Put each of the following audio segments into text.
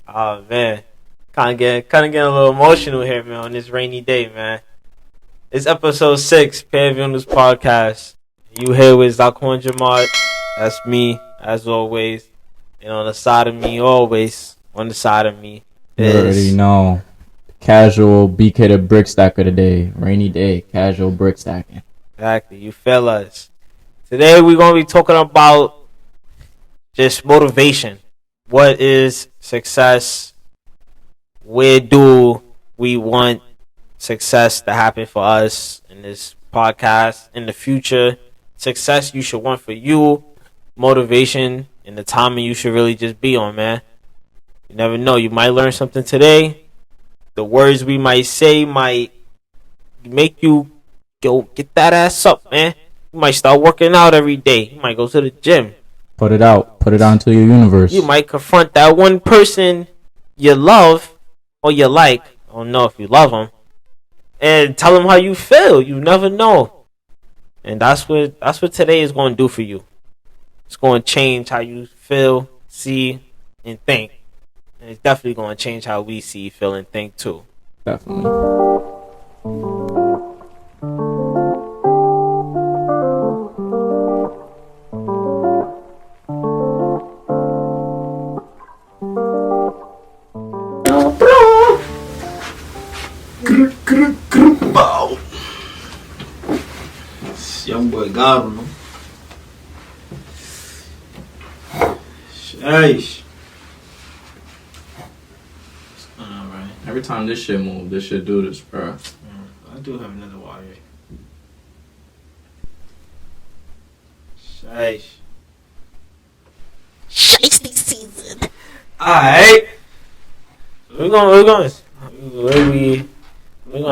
Oh man, kind of getting a little emotional here, man, on this rainy day, man. It's episode 6, POV on this podcast. You here with Zaquan Jemmott? That's me, as always. And on the side of me, always on the side of me You already know. Casual BK the brick stacker today. Rainy day, casual brick stacking. Exactly, you feel us. Today we're gonna be talking about just motivation. What is success? Where do we want success to happen for us in this podcast in the future? Success you should want for you, motivation, and the timing you should really just be on, man. You never know. You might learn something today. The words we might say might make you go get that ass up, man. You might start working out every day. You might go to the gym. Put it out into your universe. You might confront that one person you love or you like. I don't know if you love them, and tell them how you feel. You never know, and that's what today is going to do for you. It's going to change how you feel, see, and think, and it's definitely going to change how we see, feel, and think too. Definitely. Young boy God, man. Sheesh. What's going on, Bryan? Every time this shit move, this shit do this, bro. I do have another water. Sheesh. Shiesty season. Alright. We're gonna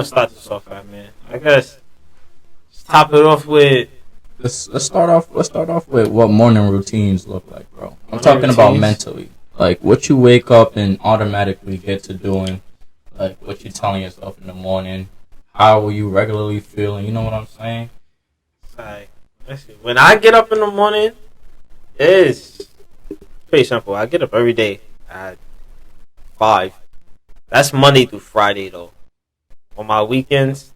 start this off at, man. I guess let's top it off with Let's start off with what morning routines look like, bro. I'm talking about mentally. Like what you wake up and automatically get to doing, like what you're telling yourself in the morning. How are you regularly feeling? You know what I'm saying? Alright. Let's see. When I get up in the morning, it's pretty simple. I get up every day at 5. That's Monday through Friday though. On my weekends,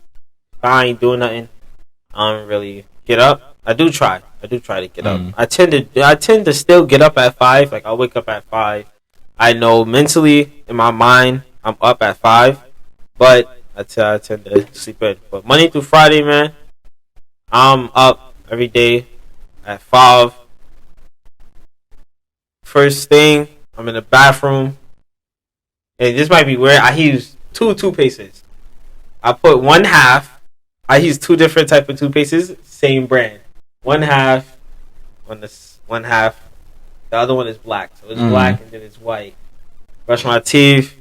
if I ain't doing nothing, I don't really get up. I do try to get up. I tend to still get up at 5. Like I wake up at 5. I know mentally in my mind I'm up at 5, but I tend to sleep in. But Monday through Friday, man, I'm up every day at 5. First thing, I'm in the bathroom, and this might be weird. I use 2 toothpastes. I put one half. I use 2 different type of toothpastes, same brand. One half on this one half. The other one is black, so it's black and then it's white. Brush my teeth.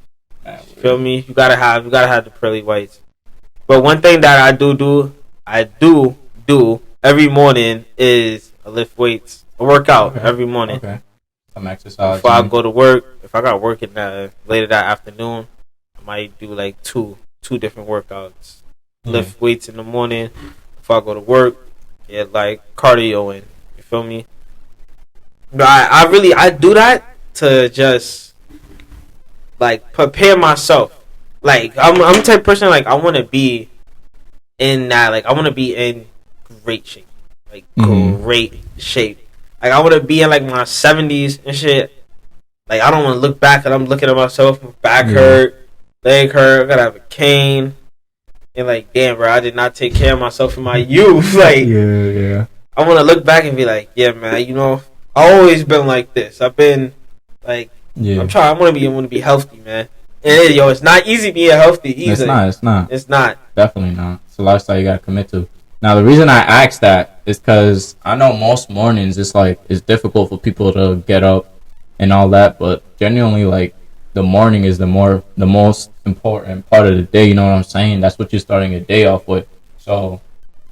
Feel me? You gotta have the pearly whites. But one thing that I do every morning is I lift weights. I work out every morning. Okay. Some exercise. Before I go to work, if I got work later that afternoon, I might do like two different workouts. Lift weights in the morning before I go to work. Get like cardio in. You feel me? But I do that to just like prepare myself. Like I'm the type of person, like I want to be in that. Like I want to be in great shape. Like great shape. Like I want to be in like my 70s and shit. Like I don't want to look back and I'm looking at myself. My back hurt, leg hurt. I gotta have a cane. And like, damn, bro, I did not take care of myself in my youth. Like, yeah. I want to look back and be like, yeah, man, you know, I always been like this. I've been like, I'm trying. I want to be healthy, man. And it's not easy being healthy either. It's not. Definitely not. It's a lifestyle you gotta commit to. Now, the reason I asked that is because I know most mornings it's difficult for people to get up and all that, but genuinely, like, the morning is the most important part of the day. You know what I'm saying? That's what you're starting your day off with. So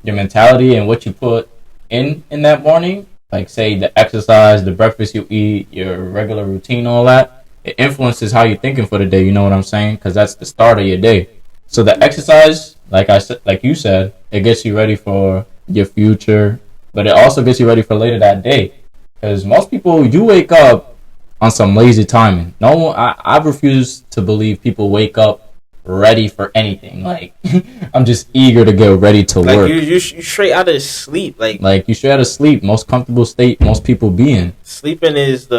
your mentality and what you put in that morning, like say the exercise, the breakfast you eat, your regular routine, all that, it influences how you're thinking for the day. You know what I'm saying? Because that's the start of your day. So the exercise, like you said, it gets you ready for your future, but it also gets you ready for later that day. Because most people, you wake up on some lazy timing. No one, I refuse to believe people wake up ready for anything. Like, I'm just eager to get ready to work. You straight out of sleep. Like you straight out of sleep. Most comfortable state most people be in. Sleeping is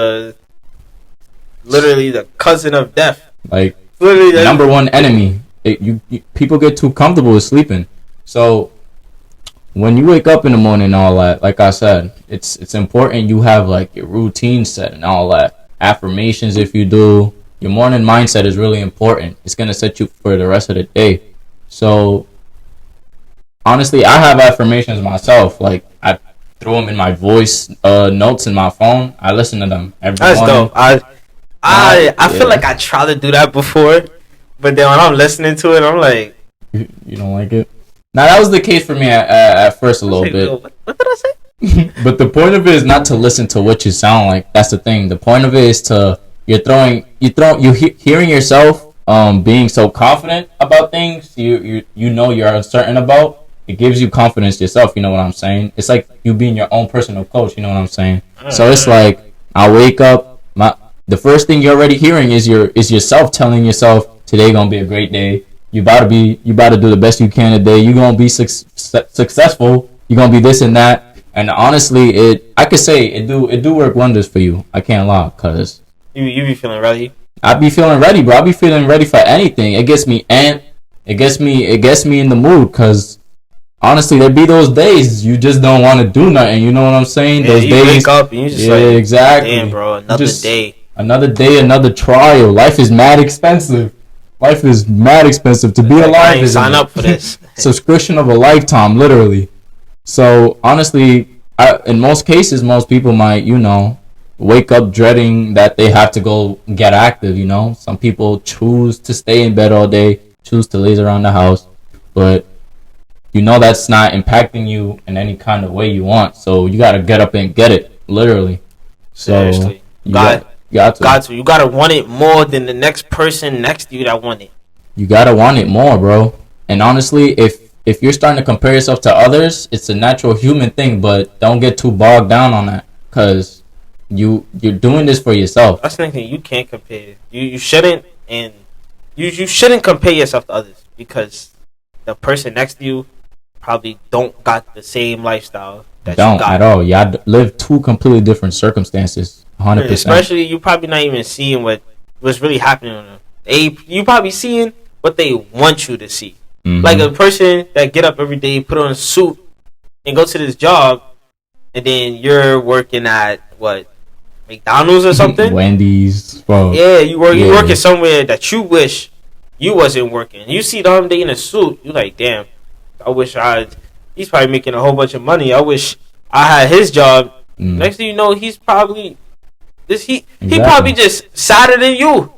literally the cousin of death. Like, literally number one enemy. People get too comfortable with sleeping. So when you wake up in the morning and all that, like I said, it's important you have like your routine set and all that. Affirmations, if you do, your morning mindset is really important. It's gonna set you for the rest of the day. So honestly, I have affirmations myself. Like, I throw them in my voice notes in my phone. I listen to them every morning. That's dope. I feel like I tried to do that before, but then when I'm listening to it, I'm like, you don't like it? Now, that was the case for me at first a little bit. What did I say? But the point of it is not to listen to what you sound like. That's the thing. The point of it is to hearing yourself being so confident about things you know you're uncertain about. It gives you confidence yourself. You know what I'm saying? It's like you being your own personal coach. You know what I'm saying? So it's like, I wake up. The first thing you're already hearing is yourself telling yourself, today gonna be a great day. You about to do the best you can today. You're gonna be successful. You're gonna be this and that. And honestly, I could say it do work wonders for you. I can't lie, cause you be feeling ready. I be feeling ready, bro. I be feeling ready for anything. It gets me amped. It gets me in the mood, cause honestly, there be those days you just don't want to do nothing. You know what I'm saying? Yeah, those you days, wake up and you just like, exactly. Damn, bro, another day. Another day, another trial. Life is mad expensive. Life is mad expensive. To be alive is sign up for this. Subscription of a lifetime, literally. So honestly, in most cases, most people might, wake up dreading that they have to go get active. Some people choose to stay in bed all day, choose to laze around the house, but that's not impacting you in any kind of way you want. So you gotta get up and get it, literally. So seriously, you got to. You gotta want it more than the next person next to you that want it. You gotta want it more, bro. And honestly, if you're starting to compare yourself to others, it's a natural human thing, but don't get too bogged down on that, because you're doing this for yourself. That's the thing. You can't compare. You shouldn't, and you shouldn't compare yourself to others, because the person next to you probably don't got the same lifestyle that don't you got. At all. Y'all live two completely different circumstances. 100%. Especially, you probably not even seeing what's really happening on them. You probably seeing what they want you to see. Mm-hmm. Like a person that get up every day, put on a suit, and go to this job, and then you're working at what, McDonald's or something? Wendy's. Bro. Yeah, you're working somewhere that you wish you wasn't working. You see them, they in a suit. You like, damn. I wish he's probably making a whole bunch of money. I wish I had his job. Next thing you know, he's probably he probably just sadder than you.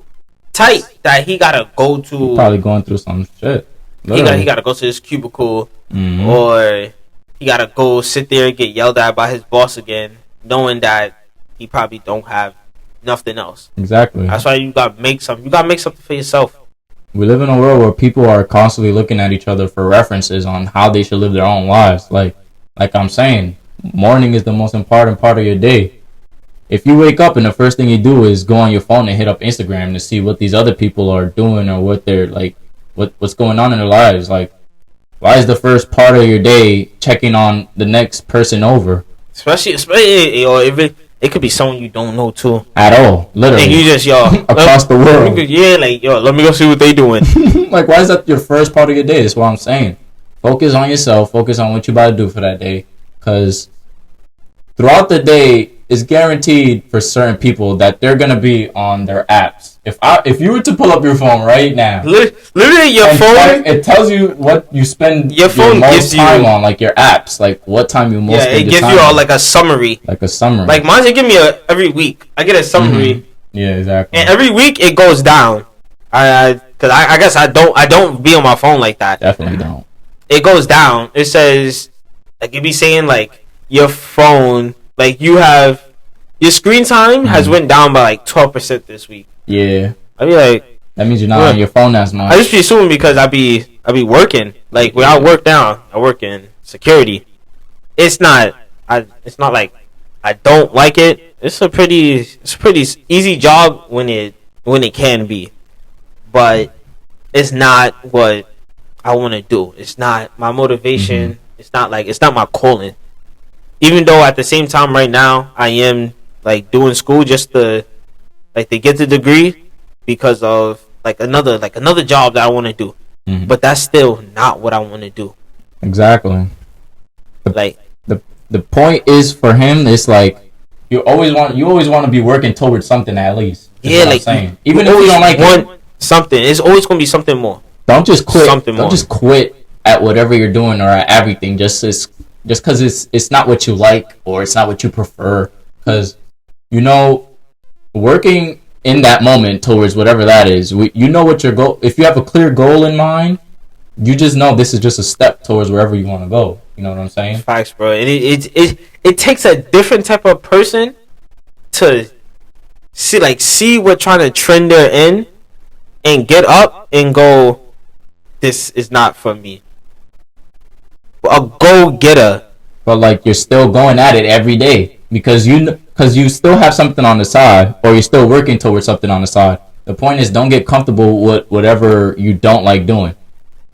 Tight that he gotta go to. He's probably going through some shit. He gotta go to his cubicle, or he gotta go sit there and get yelled at by his boss again, knowing that he probably don't have nothing else. Exactly. That's why you gotta make something. You gotta make something for yourself. We live in a world where people are constantly looking at each other for references on how they should live their own lives. Like I'm saying, morning is the most important part of your day. If you wake up and the first thing you do is go on your phone and hit up Instagram to see what these other people are doing or what they're like, what's going on in their lives, like, why is the first part of your day checking on the next person over? Especially if it could be someone you don't know too. At all, literally. And you just across the world. Let me go see what they doing. Like, why is that your first part of your day? That's what I'm saying. Focus on yourself. Focus on what you about to do for that day. Because throughout the day, it's guaranteed for certain people that they're gonna be on their apps. If you were to pull up your phone right now, literally your phone, it tells you what you spend your phone most time on, like your apps, like what time you most. Yeah, it gives you all like a summary. Like a summary. Like mine, give me every week. I get a summary. Mm-hmm. Yeah, exactly. And every week it goes down. I guess I don't be on my phone like that. Definitely don't. It goes down. It says, like, it be saying like your phone, like you have your screen time has went down by like 12% this week. Yeah. I be like, that means you're not on your phone as much. I just be assuming because I be working. Like when I work down, I work in security. It's not like I don't like it. it's a pretty easy job when it can be, but it's not what I want to do. It's not my motivation. Mm-hmm. It's not my calling. Even though at the same time right now I am like doing school just to get the degree because of another job that I want to do. Mm-hmm. But that's still not what I want to do. Exactly. The point is for him, it's like you always want to be working towards something at least. Yeah, like saying. Even if you don't like something, it's always gonna be something more. Don't just quit. Don't just quit at whatever you're doing or at everything just because it's not what you like or it's not what you prefer. Because working in that moment towards whatever that is, you know what your goal. If you have a clear goal in mind, you just know this is just a step towards wherever you want to go. You know what I'm saying? Facts, bro. And it takes a different type of person to see what trying to trend they're in and get up and go, this is not for me. A go-getter. But you're still going at it every day because you still have something on the side or you're still working towards something on the side. The point is, don't get comfortable with whatever you don't like doing.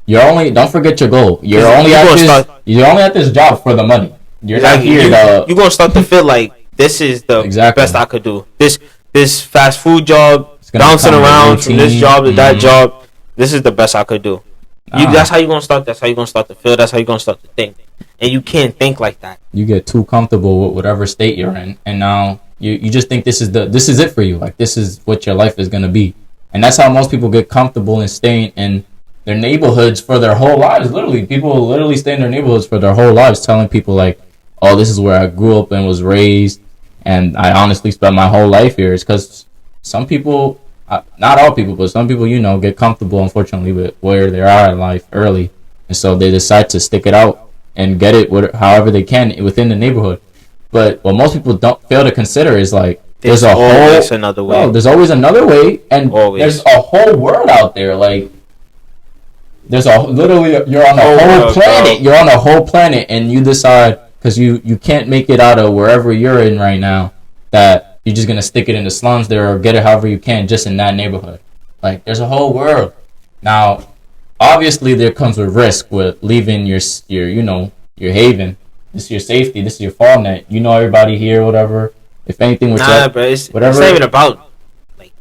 Don't forget your goal. You're only at this job for the money. You're not here. You're gonna start to feel like this is the best I could do. This fast food job, bouncing around from this job to that job. This is the best I could do. That's how you're gonna start. That's how you're gonna start to feel. That's how you're gonna start to think. And you can't think like that. You get too comfortable with whatever state you're in, and now you just think this is it for you. Like this is what your life is gonna be, and that's how most people get comfortable in staying in their neighborhoods for their whole lives. Literally, people literally stay in their neighborhoods for their whole lives, telling people like, "Oh, this is where I grew up and was raised, and I honestly spent my whole life here." It's because some people, not all people, but some people, get comfortable, unfortunately, with where they are in life early, and so they decide to stick it out and get it however they can within the neighborhood. But what most people don't fail to consider is there's always another way. There's always another way, and there's a whole world out there. You're on a whole planet. You're on a whole planet, and you decide because you can't make it out of wherever you're in right now that you're just gonna stick it in the slums there or get it however you can just in that neighborhood. There's a whole world. Now, obviously, there comes with risk with leaving your haven. This is your safety. This is your fall net. You know everybody here, whatever. If anything, bro, it's not even about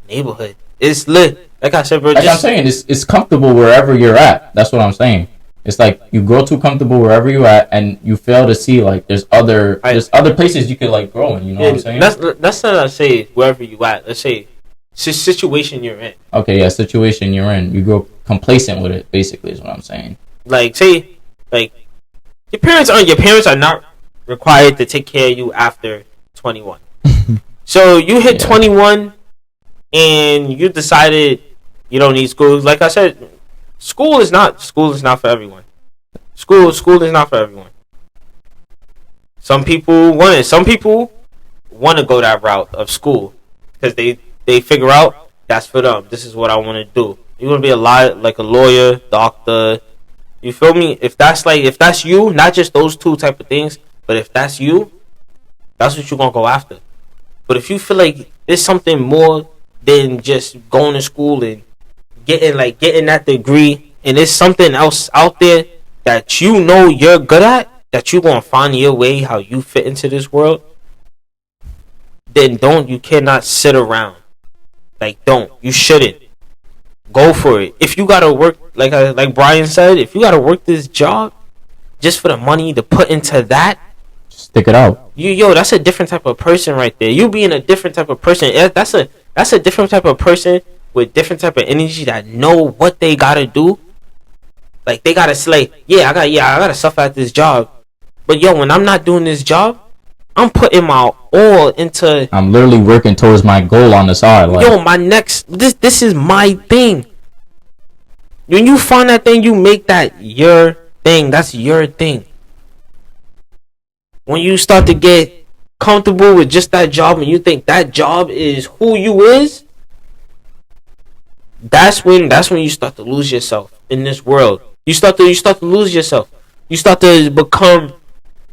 neighborhood. It's lit. Like I said, bro. I'm saying, it's comfortable wherever you're at. That's what I'm saying. It's you grow too comfortable wherever you're at, and you fail to see there's other places you could grow in. You know what I'm saying? That's not I say wherever you at. Let's say situation you're in. Okay, yeah, situation you're in. You grow complacent with it. Basically, is what I'm saying. Your parents are not required to take care of you after 21. So you hit 21, and you decided you don't need school. Like I said, school is not for everyone. School is not for everyone. Some people want it. Some people want to go that route of school because they figure out that's for them. This is what I want to do. You want to be a lawyer, doctor. You feel me? If that's you, not just those two type of things, but if that's you, that's what you're gonna go after. But if you feel like there's something more than just going to school and getting that degree, and there's something else out there that you're good at, that you're gonna find your way how you fit into this world, then you cannot sit around. You shouldn't. Go for it. If you gotta work, like Bryan said, if you gotta work this job just for the money to put into that, stick it out. That's a different type of person right there. You being a different type of person. That's a different type of person with different type of energy that know what they gotta do. They gotta say, I gotta suffer at this job. But when I'm not doing this job, I'm putting my all into. I'm literally working towards my goal on the side. My next. This is my thing. When you find that thing, you make that your thing. That's your thing. When you start to get comfortable with just that job, and you think that job is who you is, that's when you start to lose yourself in this world. You start to lose yourself. You start to become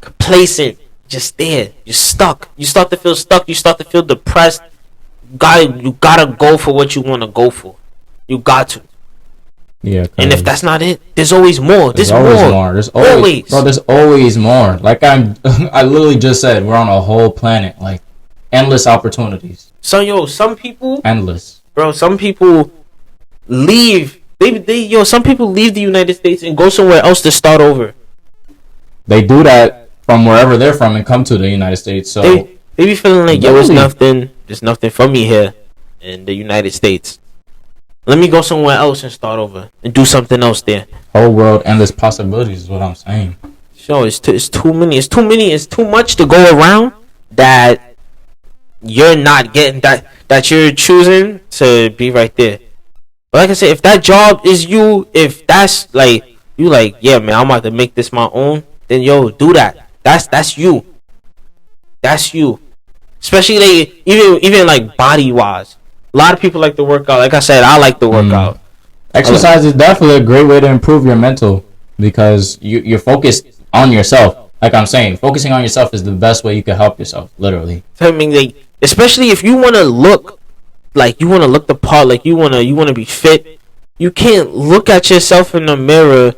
complacent. just there. You're stuck. You start to feel stuck. You start to feel depressed. You gotta go for what you want to go for. You got to. Yeah. And if that's not it, there's always more. There's always more. There's always. Bro, there's always more. Like I literally just said, we're on a whole planet. Like, endless opportunities. So, some people... Endless. Bro, some people leave. Some people leave the United States and go somewhere else to start over. They do that from wherever they're from and come to the United States. So they be feeling like, yo, there's nothing for me here in the United States. Let me go somewhere else and start over and do something else there. Whole world, endless possibilities is what I'm saying. So it's too many. It's too much to go around that you're not getting that you're choosing to be right there. But like I said, if that job is you, if that's like you, like, yeah, man, I'm about to make this my own, then do that. That's you. That's you. Especially like even like body wise. A lot of people like to work out. Like I said, I like to work out. Exercise is definitely a great way to improve your mental because you're focused on yourself. Like I'm saying, focusing on yourself is the best way you can help yourself, literally. I mean, like, especially if you want to look like you want to look the part, like you want to be fit. You can't look at yourself in the mirror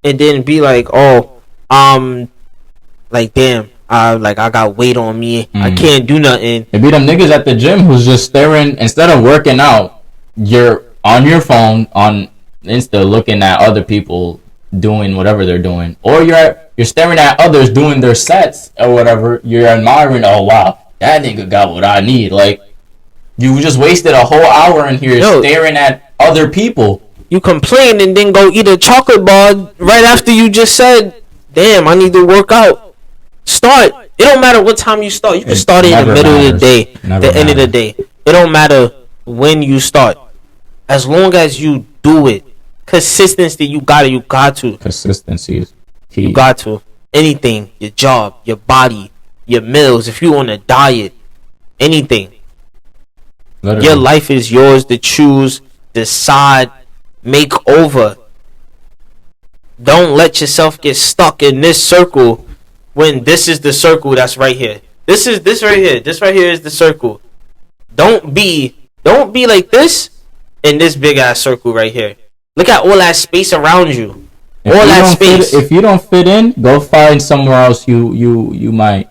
and then be like, oh, like, damn, I got weight on me. I can't do nothing. It be them niggas at the gym who's just staring. Instead of working out, you're on your phone on Insta looking at other people doing whatever they're doing, or you're staring at others doing their sets or whatever. You're admiring. Oh wow, that nigga got what I need. Like, you just wasted a whole hour in here staring at other people. You complain and then go eat a chocolate bar right after you just said, damn, I need to work out. Start. It don't matter what time you start. You can start it in the middle of the day, the end of the day. It don't matter when you start. As long as you do it. Consistency, you got to. Consistency is key. You got to. Anything. Your job, your body, your meals. If you on a diet, anything. Literally. Your life is yours to choose, decide, make over. Don't let yourself get stuck in this circle when this is the circle that's right here. This right here. This right here is the circle. Don't be like this in this big ass circle right here. Look at all that space around you. If you don't fit in, go find somewhere else you might.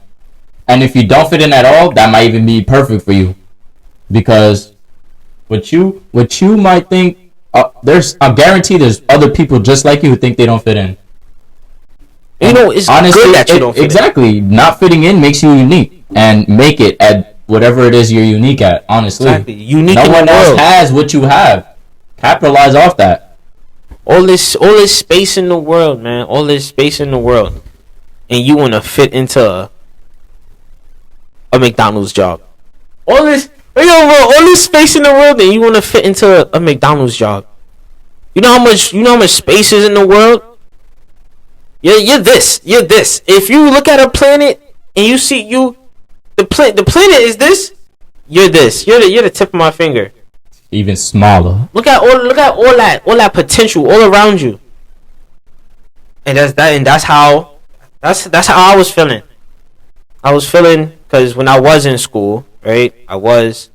And if you don't fit in at all, that might even be perfect for you. Because what you might think, I guarantee there's other people just like you who think they don't fit in. It's honestly, good that you don't fit exactly. In. Not fitting in makes you unique, and make it at whatever it is you're unique at. Honestly, exactly. Unique. No one else has what you have. Capitalize off that. All this space in the world, man. All this space in the world, and you want to fit into a McDonald's job. All this space in the world, and you want to fit into a McDonald's job. You know how much space is in the world? You're this. If you look at a planet and you see the planet is this. You're this. You're the tip of my finger. Even smaller. Look at all that potential all around you. And that's how I was feeling. I was feeling because when I was in school, right? I wasn't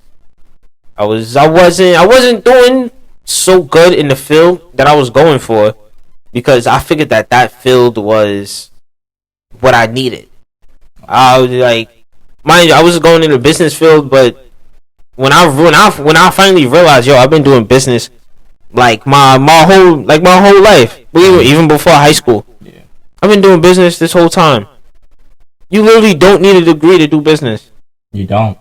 doing so good in the field that I was going for. Because I figured that field was what I needed. I was like, mind you, I was going in the business field, but when I finally realized, I've been doing business like my whole life, even before high school. Yeah. I've been doing business this whole time. You literally don't need a degree to do business. You don't.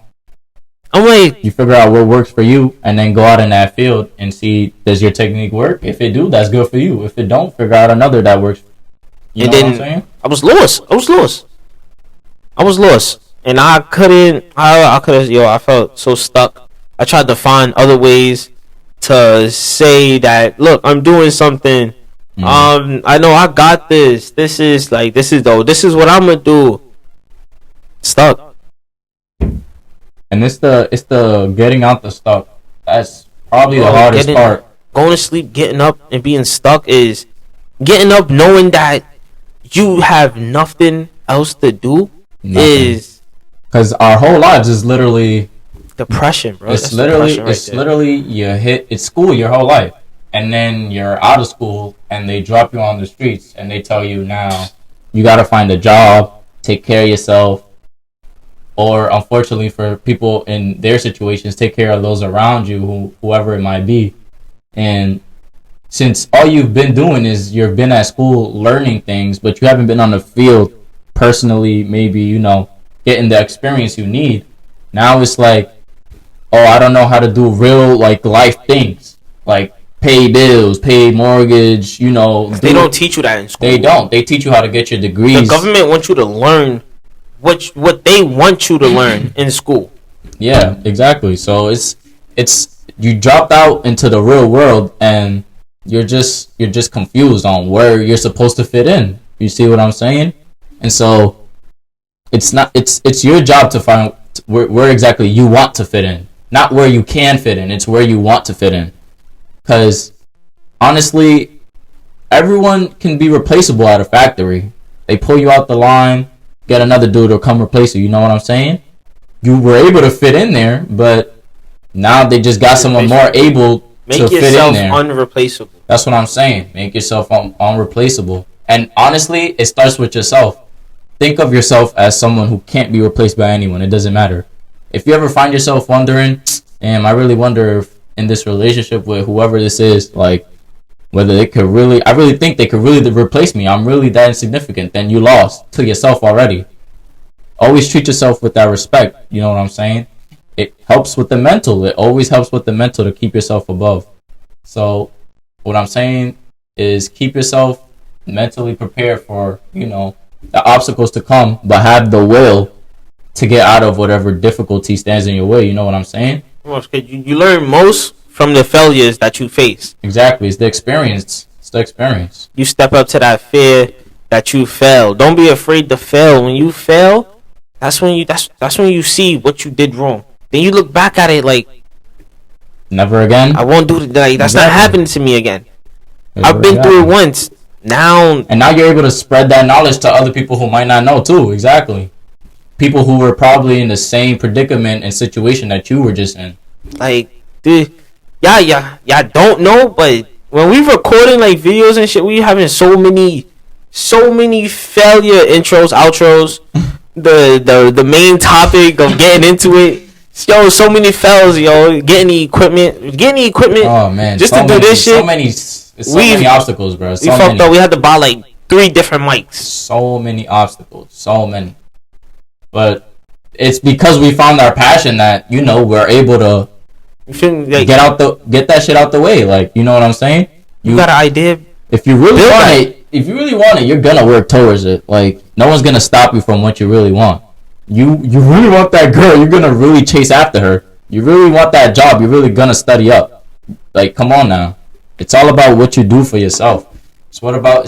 I'm like, you figure out what works for you and then go out in that field and see, does your technique work? If it do, that's good for you. If it don't, figure out another that works. You know what I'm saying? I was lost. And I felt so stuck. I tried to find other ways to say that, look, I'm doing something. I know I got this. This is what I'm gonna do. Stuck. And it's the getting out the stuck. That's probably the hardest part. Going to sleep, getting up, and being stuck is getting up knowing that you have nothing else to do is because our whole lives is literally depression, bro. It's literally you hit it's school your whole life, and then you're out of school and they drop you on the streets and they tell you now you got to find a job, take care of yourself, or unfortunately for people in their situations, take care of those around you, whoever it might be. And since all you've been doing is you've been at school learning things, but you haven't been on the field personally, maybe, getting the experience you need. Now it's like, oh, I don't know how to do real life things, like pay bills, pay mortgage, They don't teach you that in school. They don't. They teach you how to get your degrees. The government wants you to learn what they want you to learn in school. Yeah, exactly. So it's you dropped out into the real world and you're just confused on where you're supposed to fit in. You see what I'm saying? And so it's your job to find where exactly you want to fit in, not where you can fit in. It's where you want to fit in. Because honestly, everyone can be replaceable at a factory. They pull you out the line, get another dude to come replace you. You know what I'm saying? You were able to fit in there, but now they just got someone more able to fit in there. Make yourself unreplaceable. That's what I'm saying. Make yourself unreplaceable. And honestly, it starts with yourself. Think of yourself as someone who can't be replaced by anyone. It doesn't matter. If you ever find yourself wondering, I really wonder if in this relationship with whoever this is, whether they could really, I really think they could really replace me. I'm really that insignificant. Then you lost to yourself already. Always treat yourself with that respect. You know what I'm saying? It helps with the mental. It always helps with the mental to keep yourself above. So what I'm saying is keep yourself mentally prepared for, the obstacles to come, but have the will to get out of whatever difficulty stands in your way. You know what I'm saying? You learn most from the failures that you face. Exactly. It's the experience. You step up to that fear that you fail. Don't be afraid to fail. When you fail, that's when you see what you did wrong. Then you look back at it like, never again. I won't do it. That's not happening to me again. I've been through it once. Now you're able to spread that knowledge to other people who might not know too. Exactly. People who were probably in the same predicament and situation that you were just in. Dude, yeah, don't know, but when we recording videos and shit, we having so many failure intros, outros. the main topic of getting into it. Yo, so many fails, getting the equipment. Oh man, just to do this shit. So many obstacles, bro. We fucked up. We had to buy 3 different mics. So many obstacles. So many. But it's because we found our passion that we're able to get that shit out the way. You know what I'm saying? You got an idea. If you really want it, you're gonna work towards it. No one's gonna stop you from what you really want. You really want that girl, you're gonna really chase after her. You really want that job, you're really gonna study up. Come on now. It's all about what you do for yourself. It's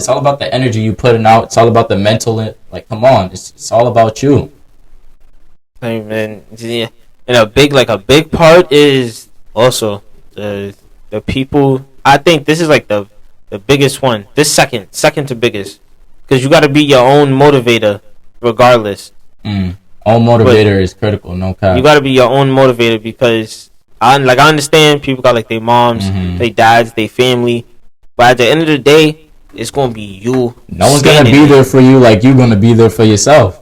all about the energy you putting out. It's all about the mental. Come on, it's all about you. Hey man, and a big part is also the people. I think this is the biggest one. This second to biggest, because you got to be your own motivator, regardless. Own motivator is critical. No cap. You got to be your own motivator because I understand people got their moms, their dads, their family, but at the end of the day, it's gonna be you. No one's gonna be there for you like you're gonna be there for yourself.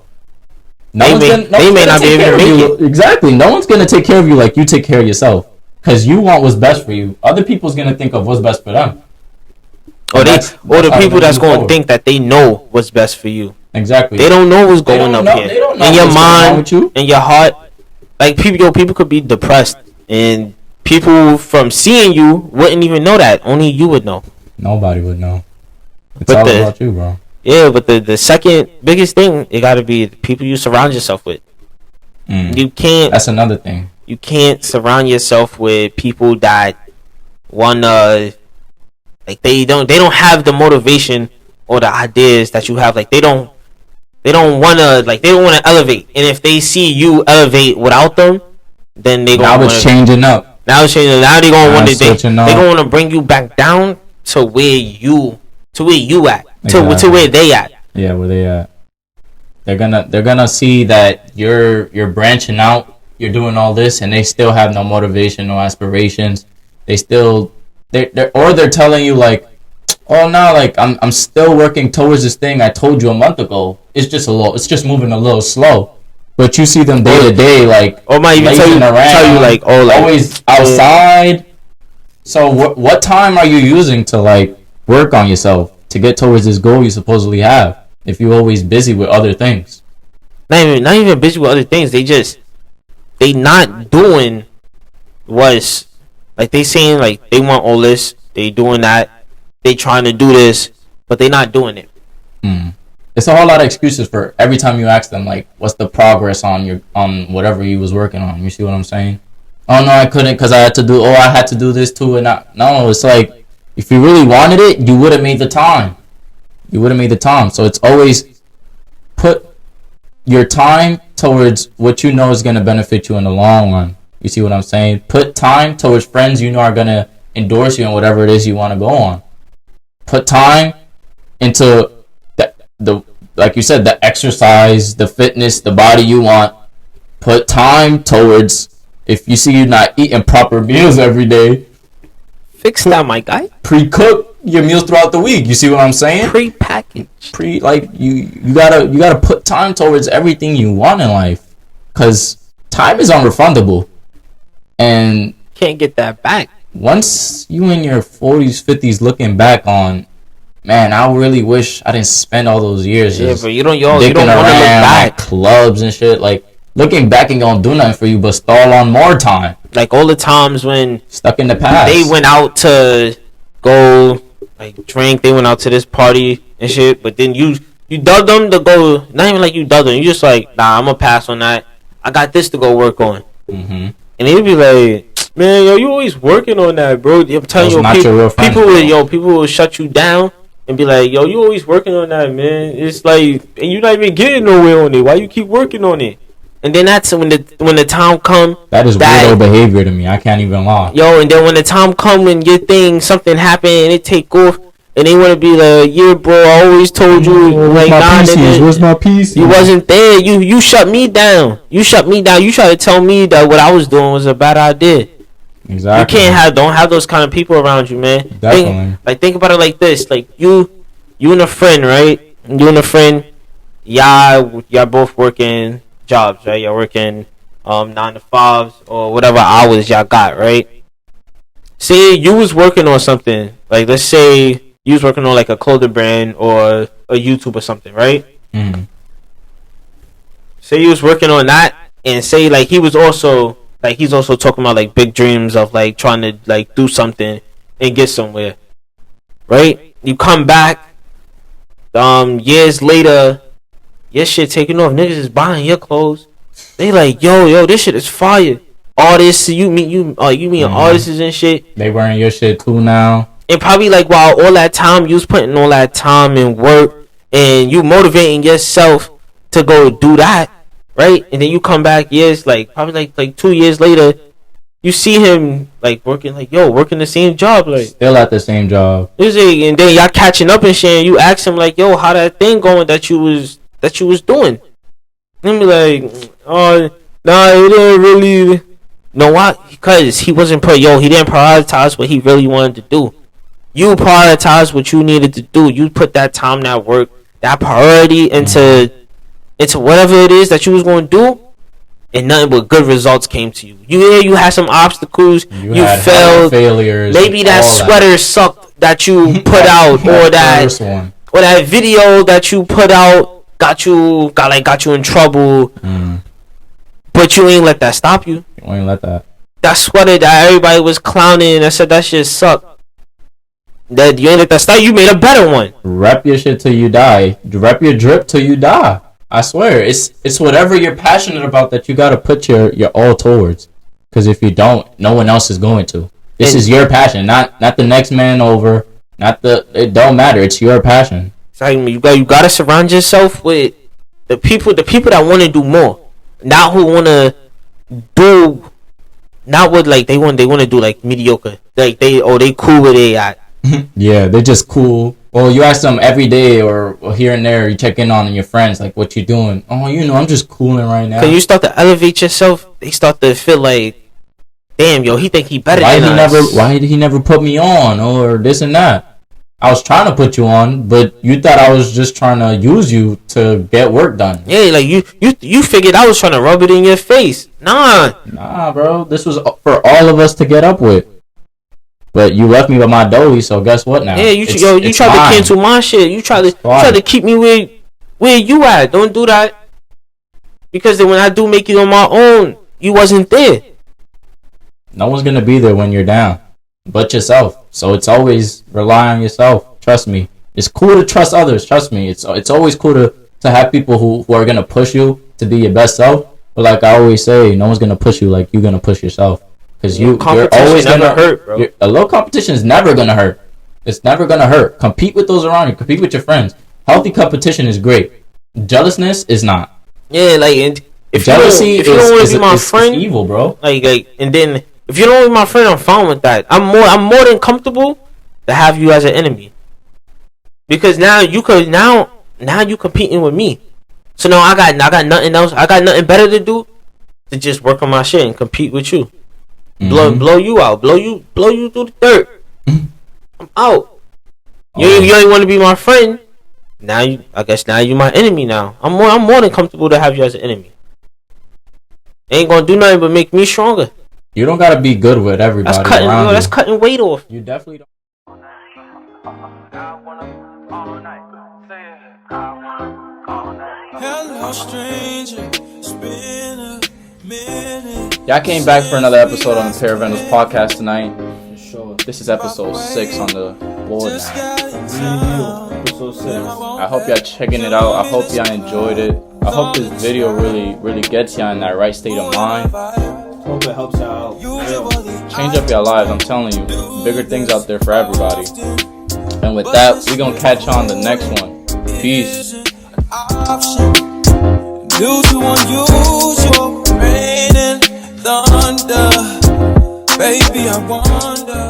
They may not be able to make it. Exactly. No one's gonna take care of you like you take care of yourself, because you want what's best for you. Other people's gonna think of what's best for them. Or the people that's gonna think that they know what's best for you. Exactly. They don't know what's going up here. They don't know in your mind, in your heart. People could be depressed, and people from seeing you wouldn't even know that. Only you would know. Nobody would know. It's all about you, bro. Yeah, but the second biggest thing, it got to be the people you surround yourself with. You can't. That's another thing. You can't surround yourself with people that wanna they don't have the motivation or the ideas that you have. They don't wanna elevate. And if they see you elevate without them, then they gonna. Now it's changing up. Now it's changing. Now they gonna want they gonna wanna bring you back down to where you at. Exactly. To where they at. Yeah, where they at. They're gonna see that you're branching out, you're doing all this, and they still have no motivation, no aspirations. They're telling you like, oh no, like I'm still working towards this thing I told you a month ago. It's just moving a little slow. But you see them day to day, like, or might even tell you like, oh, like, always outside. So what time are you using to like work on yourself to get towards this goal you supposedly have? If you're always busy with other things, not even busy with other things. They not doing what's like they saying like they want all this. They doing that. They trying to do this, but they not doing it. It's a whole lot of excuses for every time you ask them like, what's the progress on whatever you was working on? You see what I'm saying? Oh no, I couldn't because I had to do this too, and no, it's like if you really wanted it, you would have made the time. So it's always put your time towards what you know is going to benefit you in the long run. You see what I'm saying? Put time towards friends you know are going to endorse you in whatever it is you want to go on. Put time into the like you said, the exercise, the fitness, the body you want. Put time towards, if you see you're not eating proper meals every day, fix that, my guy. Pre-cook your meals throughout the week. You see what I'm saying? Pre-packaged. You gotta put time towards everything you want in life, because time is unrefundable, and can't get that back. Once you in your 40s, 50s, looking back on, man, I really wish I didn't spend all those years. Yeah, but you don't want to look back. Clubs and shit. Like, looking back ain't gonna do nothing for you but stall on more time. Like all the times when stuck in the past, they went out to go like drink, they went out to this party and shit, but then you dug them to go. Not even like you dug them. You just like, nah, I'm gonna pass on that. I got this to go work on. And they'd be like, man, yo, you always working on that, bro. I'm telling you, people will shut you down and be like, yo, you always working on that, man. It's like, and you're not even getting nowhere on it. Why you keep working on it? And then that's when the time come. That is weirdo behavior to me. I can't even lie. Yo, and then when the time come when your thing, something happen and it take off, and they want to be like, yeah, bro, I always told you, like, nah, where's my PC? You wasn't there. You shut me down. You shut me down. You try to tell me that what I was doing was a bad idea. Exactly. Don't have those kind of people around you, man. Definitely. Think about it like this. Like, you and a friend, right? You and a friend, y'all both working jobs, right? Y'all working 9 to 5s or whatever hours y'all got, right? Say you was working on something, like let's say you was working on like a clothing brand or a YouTube or something, right? Say you was working on that, and say like he's also talking about like big dreams of like trying to like do something and get somewhere, right? You come back years later, your shit taking off. Niggas is buying your clothes. They like, yo, this shit is fire. Artists, you mean artists and shit. They wearing your shit too now. And probably like while all that time you was putting all that time and work and you motivating yourself to go do that, right? And then you come back years, like probably like 2 years later, you see him like working the same job, like still at the same job. And then y'all catching up and shit. And you ask him like, yo, how that thing going that you was doing? And be like, oh, nah, it didn't really. Know why? Because he didn't prioritize what he really wanted to do. You prioritize what you needed to do. You put that time, that work, that priority into whatever it is that you was going to do, and nothing but good results came to you. You had some obstacles. You failed. Failures. Maybe that sweater sucked that you put out, or that video that you put out got you in trouble. But you ain't let that stop you. You ain't let that. That sweater that everybody was clowning and said that shit sucked. That you ain't let that stop. You made a better one. Rep your shit till you die. Rep your drip till you die. I swear, it's whatever you're passionate about that you gotta put your all towards. Because if you don't, no one else is going to. This is your passion, not the next man over. It don't matter. It's your passion. Exactly. You gotta surround yourself with the people that want to do more. Not who want to do, not what like they want to do like mediocre. Like they cool where they at. Yeah, they're just cool. Well, you ask them every day or here and there. You check in on your friends, like, what you doing? Oh, I'm just cooling right now. Cause you start to elevate yourself, they start to feel like, damn, yo, he think he better than us. Why did he never put me on or this and that? I was trying to put you on, but you thought I was just trying to use you to get work done. Yeah, like you figured I was trying to rub it in your face. Nah, bro. This was for all of us to get up with. But you left me with my dolly, so guess what now? Yeah, you tried to cancel my shit. You tried to keep me where you at. Don't do that. Because then when I do make it on my own, you wasn't there. No one's gonna be there when you're down, but yourself. So it's always rely on yourself. Trust me. It's cool to trust others. Trust me. It's always cool to have people who are gonna push you to be your best self. But like I always say, no one's gonna push you like you're gonna push yourself. Because you're always gonna hurt, bro. A little competition is never gonna hurt. It's never gonna hurt. Compete with those around you. Compete with your friends. Healthy competition is great. Jealousness is not. Yeah, like if jealousy you don't want to be my friend, it's evil, bro. Like, and then if you don't want to be my friend, I'm fine with that. I'm more than comfortable to have you as an enemy. Because now you competing with me. So now I got nothing else. I got nothing better to do to just work on my shit and compete with you. Blow you out. Blow you through the dirt. I'm out. You ain't want to be my friend. I guess now you my enemy now. I'm more than comfortable to have you as an enemy. Ain't gonna do nothing but make me stronger. You don't gotta be good with everybody around you. That's cutting weight off. You definitely don't. Hello, stranger. It's been a minute. Y'all came back for another episode on the Pair of Vandalz podcast tonight. This is episode 6 on the board now. Episode 6. I hope y'all checking it out. I hope y'all enjoyed it. I hope this video really gets y'all in that right state of mind. Hope it helps y'all out. Change up your lives, I'm telling you. Bigger things out there for everybody. And with that, we gonna catch on the next one. Peace. Due to unusual rain and thunder, baby, I wonder.